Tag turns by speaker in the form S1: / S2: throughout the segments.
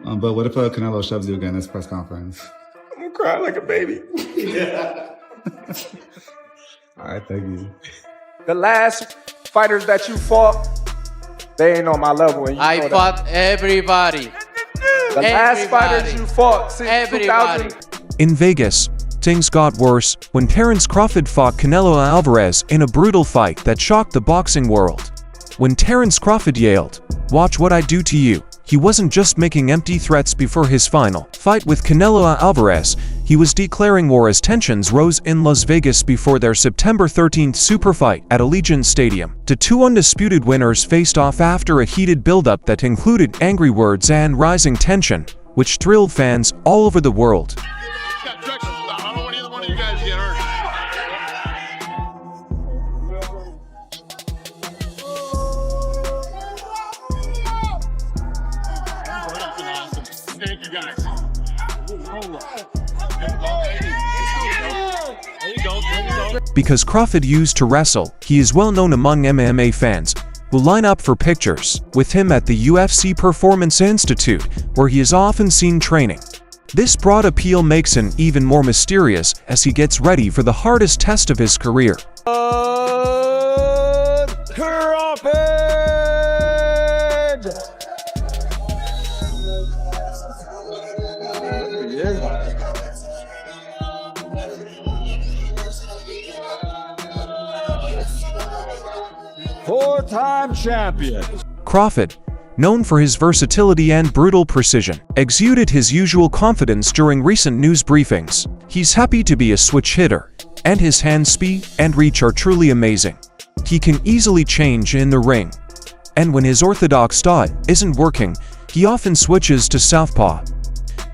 S1: But what if Canelo shoves you again in this press conference?
S2: I'm gonna cry like a baby.
S1: All right, thank you.
S2: The last fighters that you fought, they ain't on my level. And you
S3: I
S2: know
S3: fought everybody.
S2: the last fighters you fought since 2000.
S4: In Vegas, things got worse when Terence Crawford fought Canelo Alvarez in a brutal fight that shocked the boxing world. When Terence Crawford yelled, "Watch what I do to you," he wasn't just making empty threats before his final fight with Canelo Alvarez, he was declaring war as tensions rose in Las Vegas before their September 13th super fight at Allegiant Stadium. The two undisputed winners faced off after a heated buildup that included angry words and rising tension, which thrilled fans all over the world.
S5: I don't want either one of you guys to get hurt. Thank you guys. There you go.
S4: Because Crawford used to wrestle, he is well known among MMA fans, who line up for pictures with him at the UFC Performance Institute, where he is often seen training. This broad appeal makes him even more mysterious as he gets ready for the hardest test of his career.
S2: Crawford! 4-time champion.
S4: Crawford, known for his versatility and brutal precision, exuded his usual confidence during recent news briefings. He's happy to be a switch hitter, and his hand speed and reach are truly amazing. He can easily change in the ring, and when his orthodox style isn't working, he often switches to southpaw.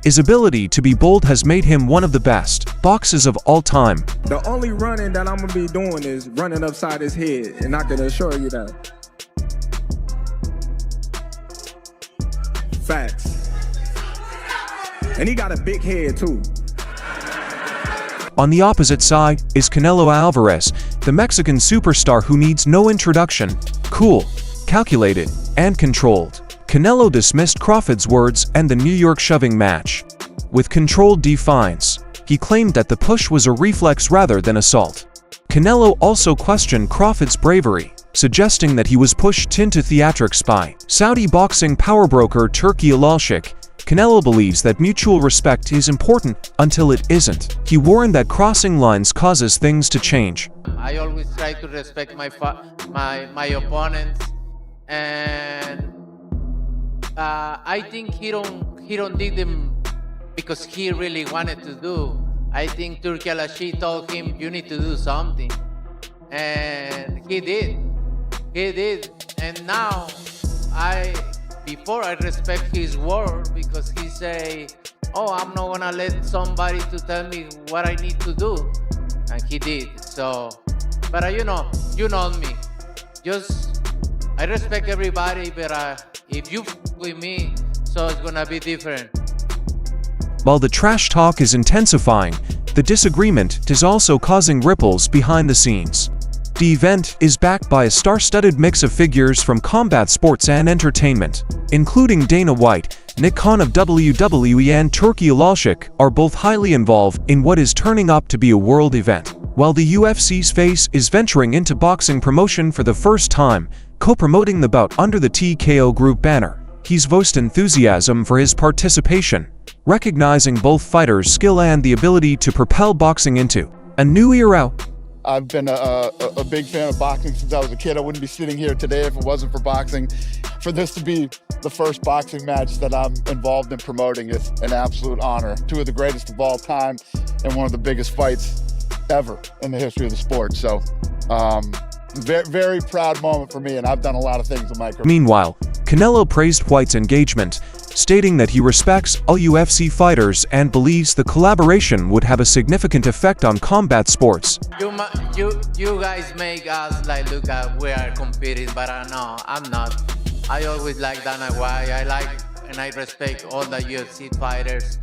S4: His ability to be bold has made him one of the best boxers of all time.
S2: The only running that I'm gonna be doing is running upside his head, and I can assure you that. Facts. And he got a big head too.
S4: On the opposite side is Canelo Alvarez, the Mexican superstar who needs no introduction, cool, calculated, and controlled. Canelo dismissed Crawford's words and the New York shoving match with controlled defiance. He claimed that the push was a reflex rather than assault. Canelo also questioned Crawford's bravery, suggesting that he was pushed into theatrics by Saudi boxing power broker Turki Alalshik. Canelo believes that mutual respect is important until it isn't. He warned that crossing lines causes things to change.
S3: I always try to respect my opponents, and I think he don't did them because he really wanted to do. I think Turki Alalshik told him, "You need to do something," and he did. And now before I respect his word because he say, "Oh, I'm not gonna let somebody to tell me what I need to do," and he did. So, but you know me. I respect everybody, but if you with me, so it's gonna be different.
S4: While the trash talk is intensifying, the disagreement is also causing ripples behind the scenes. The event is backed by a star-studded mix of figures from combat sports and entertainment, including Dana White, Nick Khan of WWE and Turki Alalshik are both highly involved in what is turning up to be a world event. While the UFC's face is venturing into boxing promotion for the first time, co-promoting the bout under the TKO Group banner, he's voiced enthusiasm for his participation, recognizing both fighters' skill and the ability to propel boxing into a new era.
S5: I've been a big fan of boxing since I was a kid. I wouldn't be sitting here today if it wasn't for boxing. For this to be the first boxing match that I'm involved in promoting is an absolute honor. Two of the greatest of all time and one of the biggest fights ever in the history of the sport. So, very, very proud moment for me, and I've done a lot of things in my career.
S4: Meanwhile, Canelo praised White's engagement, stating that he respects all UFC fighters and believes the collaboration would have a significant effect on combat sports.
S3: You guys make us like look at we are competing, but no, I'm not. I always like Dana White. I like and I respect all the UFC fighters,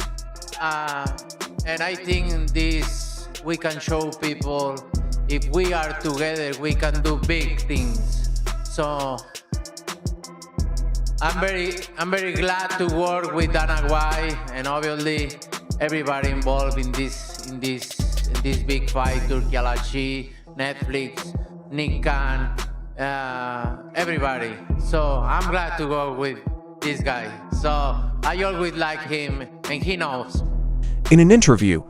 S3: and I think in this we can show people if we are together we can do big things. So I'm very glad to work with Dana White and obviously everybody involved in this big fight. Turki Alachi, Netflix, Nick Khan, everybody. So I'm glad to go with this guy. So I always like him, and he knows.
S4: In an interview,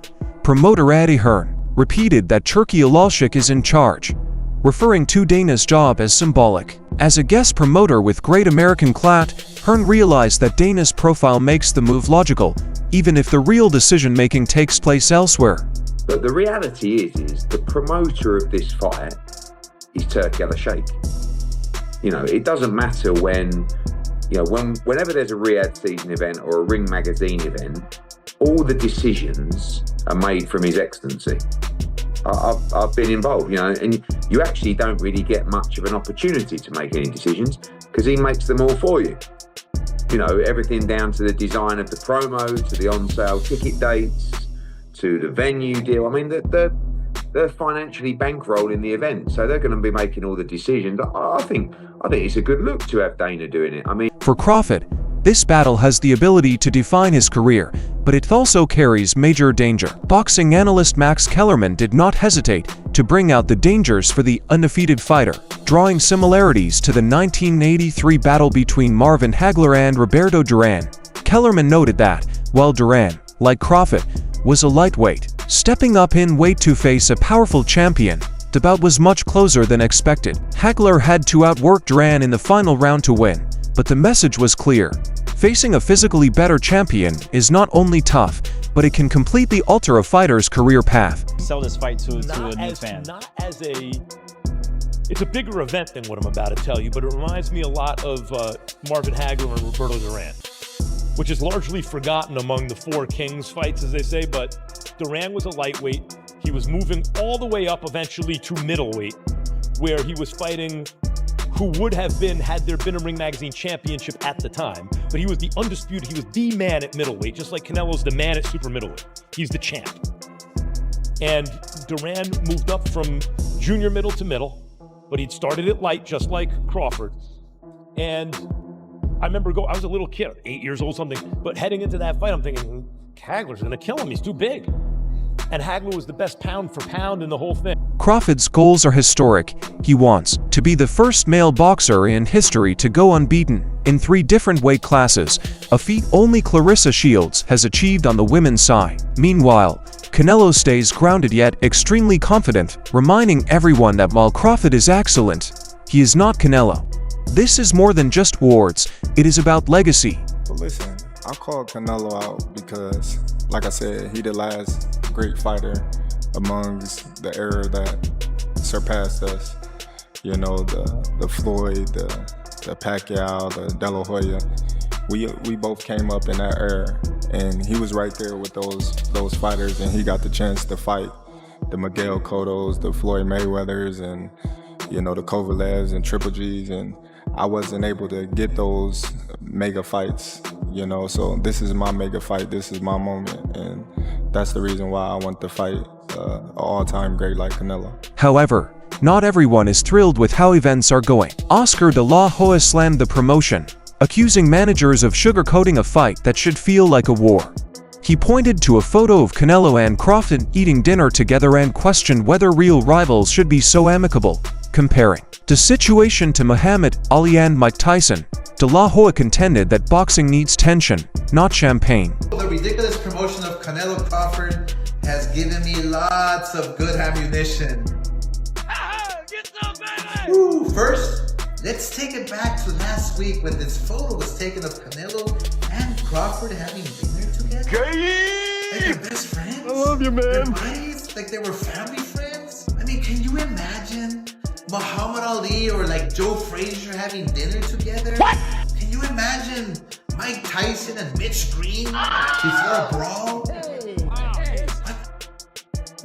S4: promoter Eddie Hearn repeated that Turki Alalshik is in charge, referring to Dana's job as symbolic. As a guest promoter with Great American Clat, Hearn realized that Dana's profile makes the move logical, even if the real decision-making takes place elsewhere.
S6: But the reality is the promoter of this fight is Turki Alalshik. You know, it doesn't matter whenever there's a Riyadh season event or a Ring Magazine event, all the decisions are made from His Excellency. I've been involved, and you actually don't really get much of an opportunity to make any decisions because he makes them all for you. Everything down to the design of the promo, to the on-sale ticket dates, to the venue deal. I mean, they're financially bankrolling the event, so they're going to be making all the decisions. I think it's a good look to have Dana doing it. I mean,
S4: for Crawford, this battle has the ability to define his career, but it also carries major danger. Boxing analyst Max Kellerman did not hesitate to bring out the dangers for the undefeated fighter, drawing similarities to the 1983 battle between Marvin Hagler and Roberto Duran. Kellerman noted that, while Duran, like Crawford, was a lightweight, stepping up in weight to face a powerful champion, the bout was much closer than expected. Hagler had to outwork Duran in the final round to win, but the message was clear. Facing a physically better champion is not only tough, but it can completely alter a fighter's career path.
S7: Sell this fight to a new fan. It's a bigger event than what I'm about to tell you, but it reminds me a lot of Marvin Hagler and Roberto Duran, which is largely forgotten among the four kings fights, as they say, but Duran was a lightweight. He was moving all the way up eventually to middleweight, where he was fighting who would have been, had there been a Ring Magazine championship at the time, but he was the undisputed, he was the man at middleweight, just like Canelo's the man at super middleweight. He's the champ. And Duran moved up from junior middle to middle, but he'd started at light, just like Crawford. And I remember I was a little kid, 8 years old, something, but heading into that fight, I'm thinking, Hagler's gonna kill him, he's too big. And Hagler was the best pound for pound in the whole thing.
S4: Crawford's goals are historic. He wants to be the first male boxer in history to go unbeaten in 3 different weight classes, a feat only Clarissa Shields has achieved on the women's side. Meanwhile, Canelo stays grounded yet extremely confident, reminding everyone that while Crawford is excellent, he is not Canelo. This is more than just words, it is about legacy.
S8: But listen, I called Canelo out because, like I said, he the last great fighter amongst the era that surpassed us. The Floyd, the Pacquiao, the De La Hoya. We both came up in that era, and he was right there with those fighters, and he got the chance to fight the Miguel Cottos, the Floyd Mayweathers, and the Kovalevs and Triple Gs, and I wasn't able to get those mega fights, so this is my mega fight, this is my moment, and that's the reason why I want to fight an all-time great like Canelo.
S4: However, not everyone is thrilled with how events are going. Oscar de la Hoya slammed the promotion, accusing managers of sugarcoating a fight that should feel like a war. He pointed to a photo of Canelo and Crawford eating dinner together and questioned whether real rivals should be so amicable, comparing the situation to Muhammad Ali and Mike Tyson. De La Hoya contended that boxing needs tension, not champagne.
S9: The ridiculous promotion of Canelo Crawford has given me lots of good ammunition. Ooh, first, let's take it back to last week when this photo was taken of Canelo and Crawford having dinner together. Like they're best friends.
S5: I love you, man.
S9: They're buddies, like they were family friends. I mean, can you imagine Muhammad Ali or like Joe Frazier having dinner together? What? Can you imagine Mike Tyson and Mitch Green before a brawl?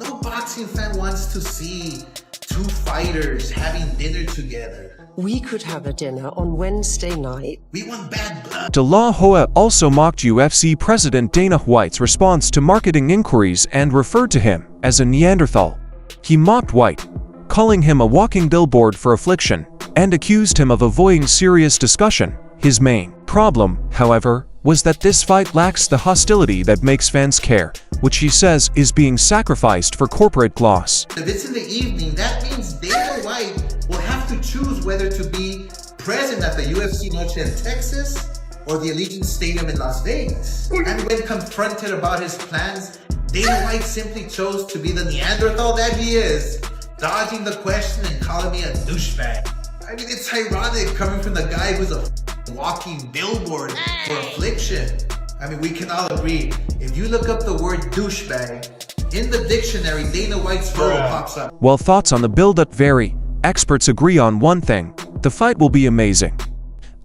S9: No boxing fan wants to see 2 fighters having dinner together.
S10: We could have a dinner on Wednesday night.
S9: We want bad blood.
S4: De La Hoya also mocked UFC President Dana White's response to marketing inquiries and referred to him as a Neanderthal. He mocked White, calling him a walking billboard for affliction, and accused him of avoiding serious discussion. His main problem, however, was that this fight lacks the hostility that makes fans care, which he says is being sacrificed for corporate gloss.
S9: If it's in the evening, that means Dana White will have to choose whether to be present at the UFC Noche in Texas or the Allegiant Stadium in Las Vegas. And when confronted about his plans, Dana White simply chose to be the Neanderthal that he is, dodging the question and calling me a douchebag. I mean, it's ironic coming from the guy who's a walking billboard for affliction. I mean, we can all agree, if you look up the word douchebag, in the dictionary, Dana White's photo pops up.
S4: While thoughts on the build-up vary, experts agree on one thing: the fight will be amazing.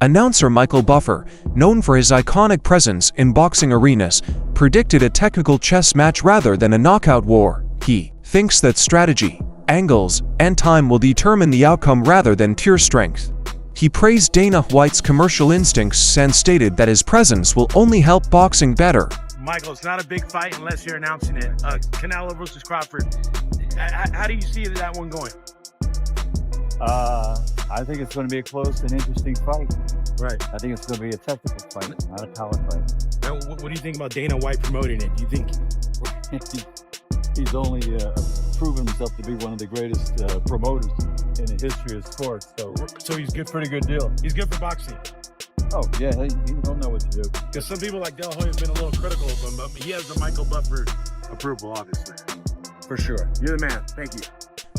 S4: Announcer Michael Buffer, known for his iconic presence in boxing arenas, predicted a technical chess match rather than a knockout war. He thinks that strategy, angles, and time will determine the outcome rather than pure strength. He praised Dana White's commercial instincts and stated that his presence will only help boxing better.
S11: Michael, it's not a big fight unless you're announcing it. Canelo versus Crawford. How do you see that one going?
S12: I think it's going to be a close and interesting fight.
S11: Right.
S12: I think it's going to be a technical fight, not a power fight.
S11: Now, what do you think about Dana White promoting it? Do you think
S12: he's only proven himself to be one of the greatest promoters in the history of sports?
S11: So he's good, pretty good deal. He's good for boxing.
S12: Oh yeah, he don't know what to do.
S11: Because some people like Del Hoy have been a little critical of him, but he has the Michael Buffer approval, obviously. For sure. You're the man. Thank you.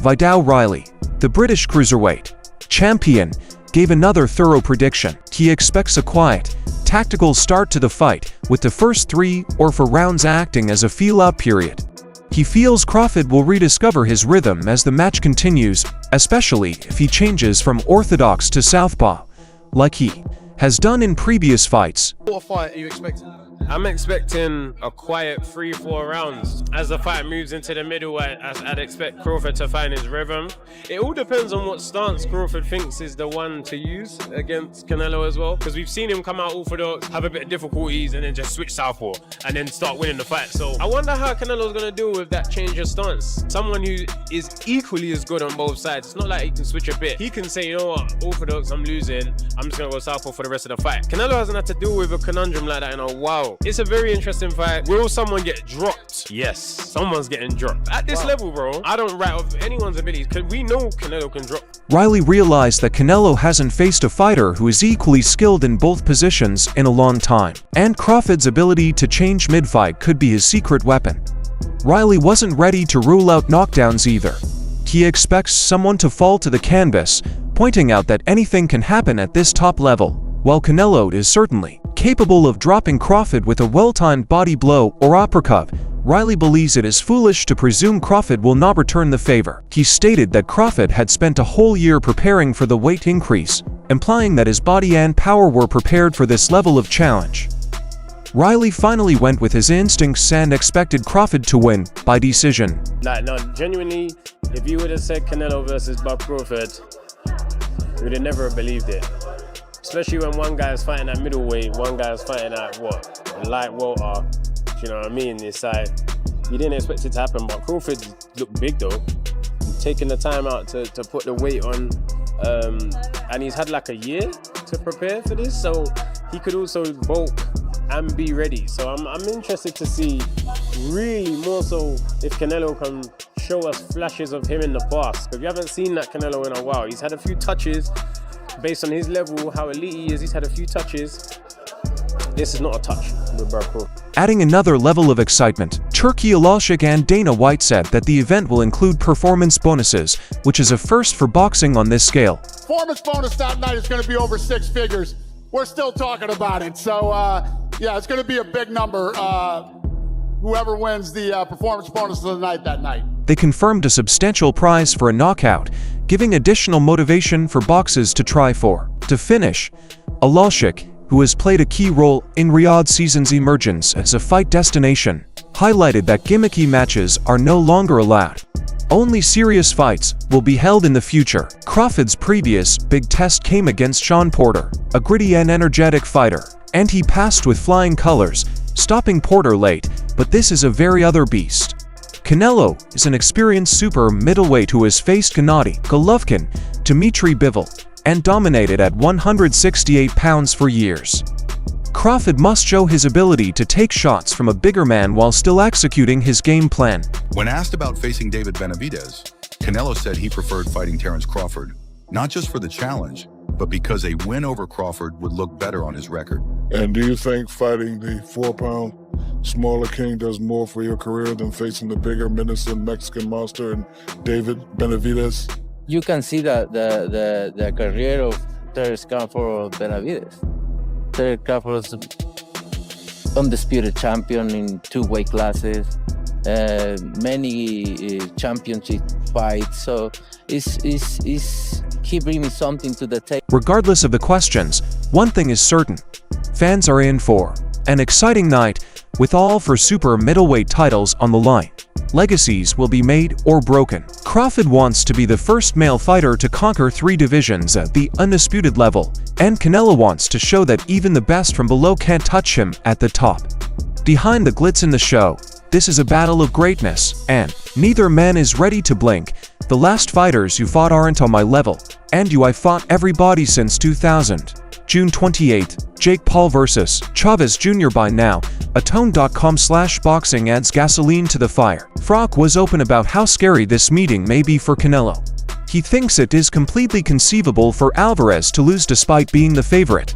S4: Vidal Riley, the British cruiserweight champion, gave another thorough prediction. He expects a quiet, tactical start to the fight, with the first 3 or 4 rounds acting as a feel-out period. He feels Crawford will rediscover his rhythm as the match continues, especially if he changes from orthodox to southpaw, like he has done in previous fights.
S11: What fight are you expecting?
S13: I'm expecting a quiet 3-4 rounds. As the fight moves into the middle, I'd expect Crawford to find his rhythm. It all depends on what stance Crawford thinks is the one to use against Canelo as well. Because we've seen him come out orthodox, have a bit of difficulties, and then just switch southpaw, and then start winning the fight. So I wonder how Canelo's going to deal with that change of stance. Someone who is equally as good on both sides. It's not like he can switch a bit. He can say, you know what, orthodox, I'm losing. I'm just going to go southpaw for the rest of the fight. Canelo hasn't had to deal with a conundrum like that in a while. It's a very interesting fight. Will someone get dropped? Yes, someone's getting dropped. At this level, bro, I don't write off anyone's abilities because we know Canelo can drop.
S4: Riley realized that Canelo hasn't faced a fighter who is equally skilled in both positions in a long time, and Crawford's ability to change mid-fight could be his secret weapon. Riley wasn't ready to rule out knockdowns either. He expects someone to fall to the canvas, pointing out that anything can happen at this top level. While Canelo is certainly capable of dropping Crawford with a well-timed body blow or uppercut, Riley believes it is foolish to presume Crawford will not return the favor. He stated that Crawford had spent a whole year preparing for the weight increase, implying that his body and power were prepared for this level of challenge. Riley finally went with his instincts and expected Crawford to win by decision.
S13: No, genuinely, if you would have said Canelo versus Bob Crawford, we would have never believed it. Especially when one guy's fighting at middleweight, one guy's fighting at light welter. You know what I mean? It's like, you didn't expect it to happen, but Crawford looked big though. Taking the time out to put the weight on, and he's had like a year to prepare for this, so he could also bulk and be ready. So I'm interested to see, really more so, if Canelo can show us flashes of him in the past. Because we haven't seen that Canelo in a while. He's had a few touches. Based on his level, how elite he is, he's had a few touches. This is not a touch with Bob Crawford.
S4: Adding another level of excitement, Turki Alalshik and Dana White said that the event will include performance bonuses, which is a first for boxing on this scale.
S5: Performance bonus that night is going to be over 6 figures. We're still talking about it. So, yeah, it's going to be a big number. Whoever wins the performance bonus of the night that night.
S4: They confirmed a substantial prize for a knockout, giving additional motivation for boxers to try for. To finish, Alalshik, who has played a key role in Riyadh season's emergence as a fight destination, highlighted that gimmicky matches are no longer allowed. Only serious fights will be held in the future. Crawford's previous big test came against Sean Porter, a gritty and energetic fighter, and he passed with flying colors, stopping Porter late, but this is a very other beast. Canelo is an experienced super middleweight who has faced Gennady Golovkin, Dmitry Bivol, and dominated at 168 pounds for years. Crawford must show his ability to take shots from a bigger man while still executing his game plan.
S14: When asked about facing David Benavidez, Canelo said he preferred fighting Terence Crawford, not just for the challenge, but because a win over Crawford would look better on his record.
S15: And do you think fighting the 4-pound smaller king does more for your career than facing the bigger, menacing Mexican monster and David Benavidez?
S16: You can see the career of Terence Crawford Benavidez. Terence Crawford is undisputed champion in 2 weight classes, many championship fights. So he brings me something to the table.
S4: Regardless of the questions, one thing is certain: fans are in for an exciting night, with all 4 super middleweight titles on the line. Legacies will be made or broken. Crawford wants to be the first male fighter to conquer 3 divisions at the undisputed level, and Canelo wants to show that even the best from below can't touch him at the top. Behind the glitz in the show, this is a battle of greatness, and neither man is ready to blink. The last fighters you fought aren't on my level, and I fought everybody since 2000. June 28th, Jake Paul vs. Chavez Jr. By now, Atone.com/boxing adds gasoline to the fire. Frock was open about how scary this meeting may be for Canelo. He thinks it is completely conceivable for Alvarez to lose despite being the favorite.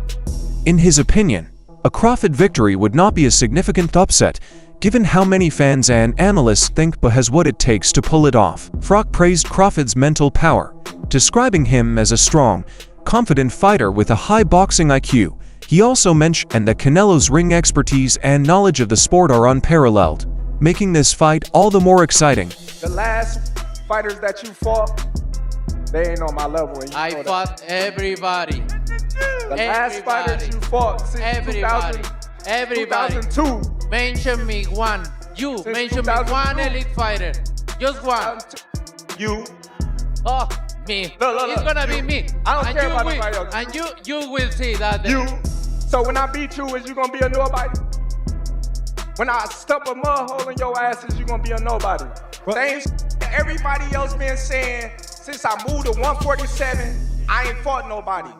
S4: In his opinion, a Crawford victory would not be a significant upset, given how many fans and analysts think Bo has what it takes to pull it off. Frock praised Crawford's mental power, describing him as a strong, confident fighter with a high boxing IQ. He also mentioned that Canelo's ring expertise and knowledge of the sport are unparalleled, making this fight all the more exciting.
S2: The last fighters that you fought, they ain't on my level. And
S3: I fought everybody.
S2: The last fighters you fought since
S3: everybody.
S2: 2002.
S3: Mention me one. You
S2: Since
S3: mention me
S2: 2002.
S3: one elite fighter. Just one.
S2: You.
S3: Oh, me.
S2: Look.
S3: It's gonna be me.
S2: I don't
S3: And
S2: care
S3: you
S2: about
S3: will-
S2: nobody else.
S3: And you will see that. day.
S2: You. So when I beat you, is you gonna be a nobody? When I stuff a mud hole in your ass, is you gonna be a nobody? Same everybody else been saying since I moved to 147, I ain't fought nobody.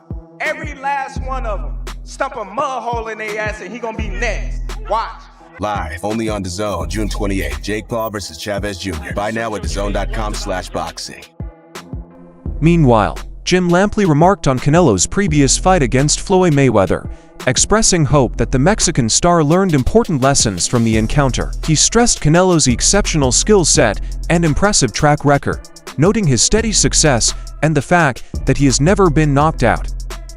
S2: Every last one of them stump a mud hole in their ass and he gonna be next. Watch.
S17: Live, only on DAZN, June 28th. Jake Paul vs. Chavez Jr. Buy now at DAZN.com/boxing.
S4: Meanwhile, Jim Lampley remarked on Canelo's previous fight against Floyd Mayweather, expressing hope that the Mexican star learned important lessons from the encounter. He stressed Canelo's exceptional skill set and impressive track record, noting his steady success and the fact that he has never been knocked out.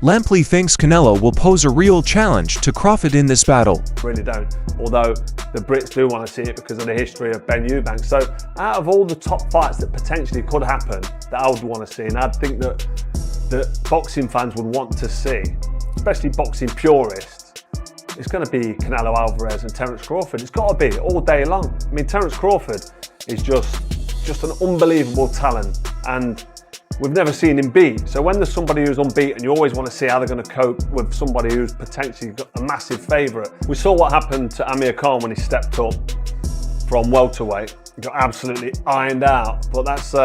S4: Lampley thinks Canelo will pose a real challenge to Crawford in this battle.
S18: Really don't, although the Brits do want to see it because of the history of Ben Eubank. So out of all the top fights that potentially could happen that I would want to see, and I think that boxing fans would want to see, especially boxing purists, it's going to be Canelo Alvarez and Terence Crawford. It's got to be all day long. I mean, Terence Crawford is just an unbelievable talent, and we've never seen him beat. So when there's somebody who's unbeaten, you always want to see how they're going to cope with somebody who's potentially got a massive favourite. We saw what happened to Amir Khan when he stepped up from welterweight. He got absolutely ironed out. But that's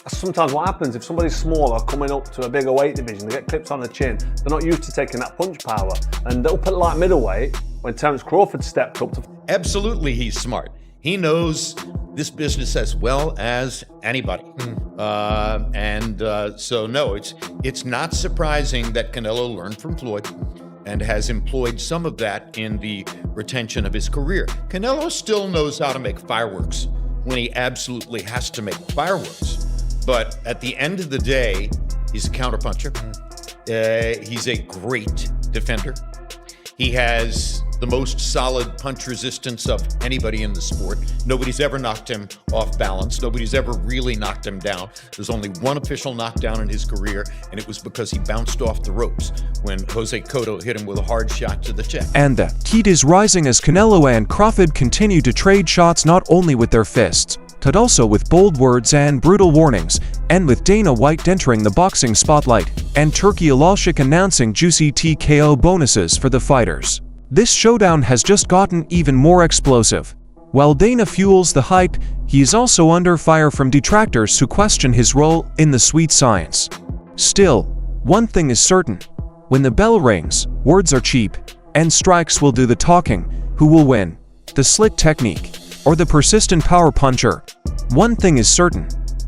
S18: sometimes what happens if somebody's smaller coming up to a bigger weight division. They get clipped on the chin. They're not used to taking that punch power. And up at light middleweight, when Terence Crawford stepped up to...
S19: Absolutely, he's smart. He knows this business as well as anybody. So no, it's not surprising that Canelo learned from Floyd and has employed some of that in the retention of his career. Canelo still knows how to make fireworks when he absolutely has to make fireworks. But at the end of the day, he's a counterpuncher. He's a great defender. He has the most solid punch resistance of anybody in the sport. Nobody's ever knocked him off balance. Nobody's ever really knocked him down. There's only one official knockdown in his career, and it was because he bounced off the ropes when Jose Cotto hit him with a hard shot to the chest.
S4: And the heat is rising as Canelo and Crawford continue to trade shots not only with their fists, but also with bold words and brutal warnings, and with Dana White entering the boxing spotlight, and Turki Alalshik announcing juicy TKO bonuses for the fighters. This showdown has just gotten even more explosive. While Dana fuels the hype, he is also under fire from detractors who question his role in the sweet science. Still, One thing is certain. When the bell rings, words are cheap, and strikes will do the talking. Who will win? The slick technique, or the persistent power puncher? One thing is certain.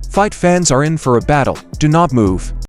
S4: Fight fans are in for a battle. Do not move.